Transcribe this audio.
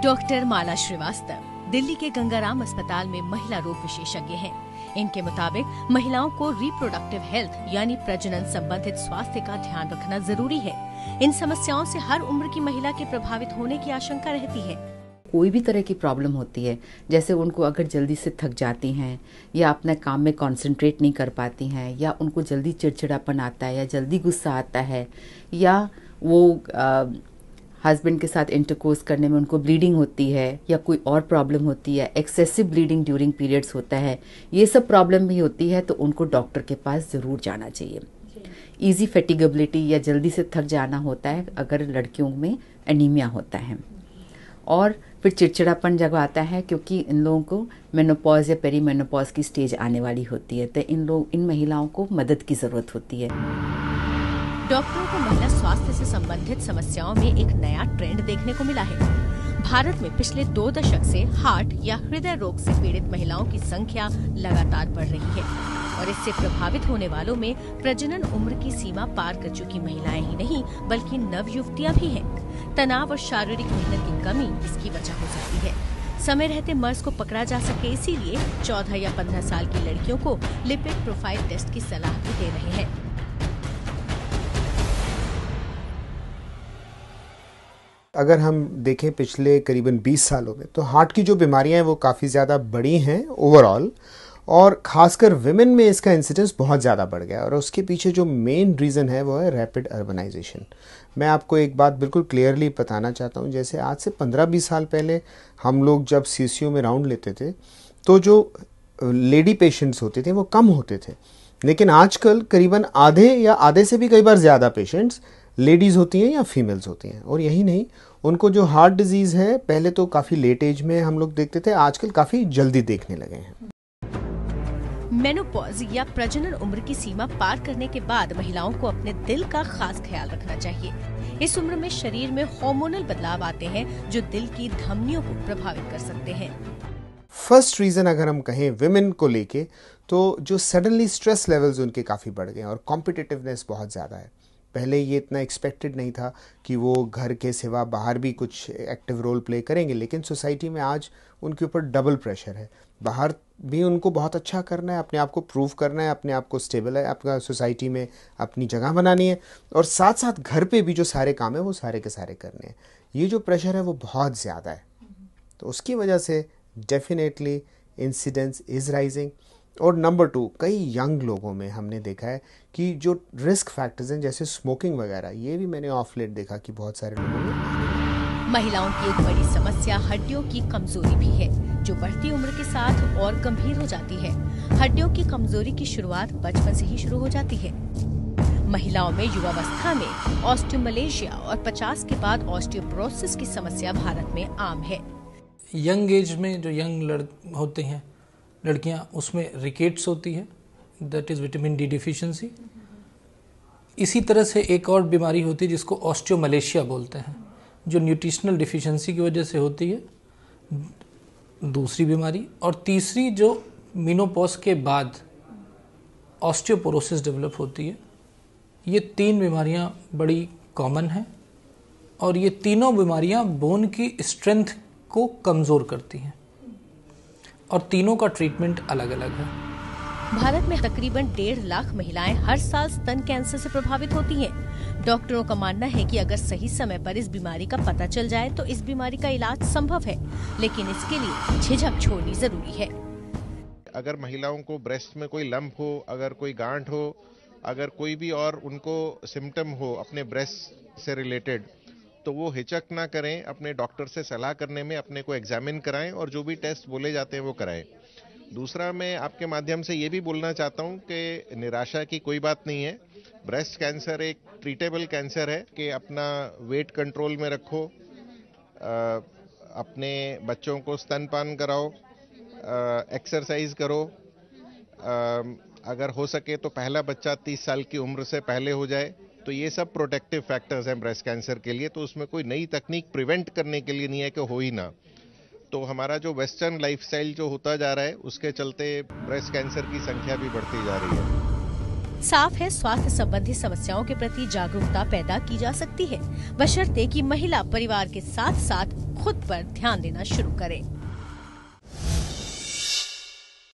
Doctor Mala Srivastava Delhi के गंगाराम अस्पताल में महिला रोग विशेषज्ञ हैं। इनके मुताबिक महिलाओं को रिप्रोडक्टिव हेल्थ यानी प्रजनन संबंधित स्वास्थ्य का ध्यान रखना जरूरी है। इन समस्याओं से हर उम्र की महिला के प्रभावित होने की आशंका रहती है। कोई भी तरह की प्रॉब्लम होती है, जैसे उनको अगर जल्दी से थक जाती हैं या अपने काम में कंसंट्रेट नहीं कर पाती हैं, या उनको जल्दी चिड़चिड़ापन आता है, या जल्दी गुस्सा आता है, या वो हस्बैंड के साथ इंटरकोर्स करने में उनको ब्लीडिंग होती है, या कोई और प्रॉब्लम होती है, एक्सेसिव ब्लीडिंग ड्यूरिंग पीरियड्स होता है, ये सब प्रॉब्लम भी होती है, तो उनको डॉक्टर के पास ज़रूर जाना चाहिए। ईजी फैटिगेबिलिटी या जल्दी से थक जाना होता है अगर लड़कियों में एनीमिया होता है, और फिर चिड़चिड़ापन जब आता है क्योंकि इन लोगों को मेनोपॉज या पेरीमेनोपॉज की स्टेज आने वाली होती है, तो इन महिलाओं को मदद की ज़रूरत होती है। डॉक्टरों को महिला स्वास्थ्य से संबंधित समस्याओं में एक नया ट्रेंड देखने को मिला है। भारत में पिछले 2 दशक से हार्ट या हृदय रोग से पीड़ित महिलाओं की संख्या लगातार बढ़ रही है, और इससे प्रभावित होने वालों में प्रजनन उम्र की सीमा पार कर चुकी महिलाएं ही नहीं बल्कि नवयुवतियां भी हैं। तनाव और शारीरिक मेहनत की कमी इसकी वजह हो सकती है। समय रहते मर्ज को पकड़ा जा सके, इसीलिए 14 या 15 साल की लड़कियों को लिपिड प्रोफाइल टेस्ट की सलाह भी दे रहे हैं। अगर हम देखें पिछले करीबन 20 सालों में, तो हार्ट की जो बीमारियां हैं वो काफ़ी ज़्यादा बढ़ी हैं ओवरऑल, और ख़ासकर विमेन में इसका इंसिडेंस बहुत ज़्यादा बढ़ गया। और उसके पीछे जो मेन रीज़न है वो है रैपिड अर्बनाइजेशन। मैं आपको एक बात बिल्कुल क्लियरली बताना चाहता हूँ, जैसे आज से 15-20 साल पहले हम लोग जब सीसीयू में राउंड लेते थे तो जो लेडी पेशेंट्स होते थे वो कम होते थे, लेकिन आजकल करीबन आधे या आधे से भी कई बार ज़्यादा पेशेंट्स लेडीज़ होती हैं या फीमेल्स होती हैं। और यही नहीं, उनको जो हार्ट डिजीज़ है पहले तो काफ़ी लेट एज में हम लोग देखते थे, आजकल काफ़ी जल्दी देखने लगे हैं। मेनोपॉज या प्रजनन उम्र की सीमा पार करने के बाद महिलाओं को अपने दिल का खास ख्याल रखना चाहिए। इस उम्र में शरीर में हार्मोनल बदलाव आते हैं जो दिल की धमनियों को प्रभावित कर सकते हैं। फर्स्ट रीज़न अगर हम कहें विमेन को लेके, तो जो सडनली स्ट्रेस लेवल्स उनके काफ़ी बढ़ गए हैं और कॉम्पिटिटिवनेस बहुत ज़्यादा है। पहले ये इतना एक्सपेक्टेड नहीं था कि वो घर के सिवा बाहर भी कुछ एक्टिव रोल प्ले करेंगे, लेकिन सोसाइटी में आज उनके ऊपर डबल प्रेशर है। बाहर भी उनको बहुत अच्छा करना है, अपने आप को प्रूव करना है, अपने आप को स्टेबल है, अपना सोसाइटी में अपनी जगह बनानी है, और साथ साथ घर पे भी जो सारे काम है वो सारे के सारे करने हैं। ये जो प्रेशर है वो बहुत ज़्यादा है, तो उसकी वजह से डेफिनेटली इंसिडेंस इज़ राइजिंग। और नंबर 2, कई यंग लोगों में हमने देखा है कि जो रिस्क फैक्टर्स हैं जैसे स्मोकिंग वगैरह, ये भी मैंने ऑफ लेट देखा कि बहुत सारे लोगों में। महिलाओं की एक बड़ी समस्या हड्डियों की कमजोरी भी है, जो बढ़ती उम्र के साथ और गंभीर हो जाती है। हड्डियों की कमजोरी की शुरुआत बचपन से ही शुरू हो जाती है। महिलाओं में युवावस्था में ऑस्टियोमलेशिया और 50 के बाद ऑस्टियोपोरोसिस की समस्या भारत में आम है। यंग एज में जो यंग होते हैं लड़कियां, उसमें रिकेट्स होती है, that is vitamin D deficiency. इसी तरह से एक और बीमारी होती है जिसको ऑस्टियोमलेशिया बोलते हैं, जो न्यूट्रिशनल डिफिशिएंसी की वजह से होती है, दूसरी बीमारी। और तीसरी जो मेनोपॉज के बाद ऑस्टियोपोरोसिस डेवलप होती है। ये 3 बीमारियां बड़ी कॉमन हैं, और ये तीनों बीमारियां बोन की स्ट्रेंथ को कमज़ोर करती हैं, और तीनों का ट्रीटमेंट अलग अलग है। भारत में तकरीबन 1.5 लाख महिलाएं हर साल स्तन कैंसर से प्रभावित होती हैं। डॉक्टरों का मानना है कि अगर सही समय पर इस बीमारी का पता चल जाए तो इस बीमारी का इलाज संभव है, लेकिन इसके लिए झिझक छोड़नी जरूरी है। अगर महिलाओं को ब्रेस्ट में कोई लंप हो, अगर कोई गांठ हो, अगर कोई भी और उनको सिम्टम हो अपने ब्रेस्ट से रिलेटेड, तो वो हिचक ना करें, अपने डॉक्टर से सलाह करने में अपने को एग्जामिन कराएं और जो भी टेस्ट बोले जाते हैं वो कराएं। दूसरा, मैं आपके माध्यम से ये भी बोलना चाहता हूं कि निराशा की कोई बात नहीं है। ब्रेस्ट कैंसर एक ट्रीटेबल कैंसर है कि अपना वेट कंट्रोल में रखो, अपने बच्चों को स्तनपान कराओ, एक्सरसाइज करो, अगर हो सके तो पहला बच्चा 30 साल की उम्र से पहले हो जाए, तो ये सब प्रोटेक्टिव फैक्टर्स हैं ब्रेस्ट कैंसर के लिए। तो उसमें कोई नई तकनीक प्रिवेंट करने के लिए नहीं है कि हो ही ना। तो हमारा जो वेस्टर्न लाइफस्टाइल जो होता जा रहा है, उसके चलते ब्रेस्ट कैंसर की संख्या भी बढ़ती जा रही है। साफ है, स्वास्थ्य संबंधी समस्याओं के प्रति जागरूकता पैदा की जा सकती है, बशर्ते कि महिला परिवार के साथ साथ खुद पर ध्यान देना शुरू करे।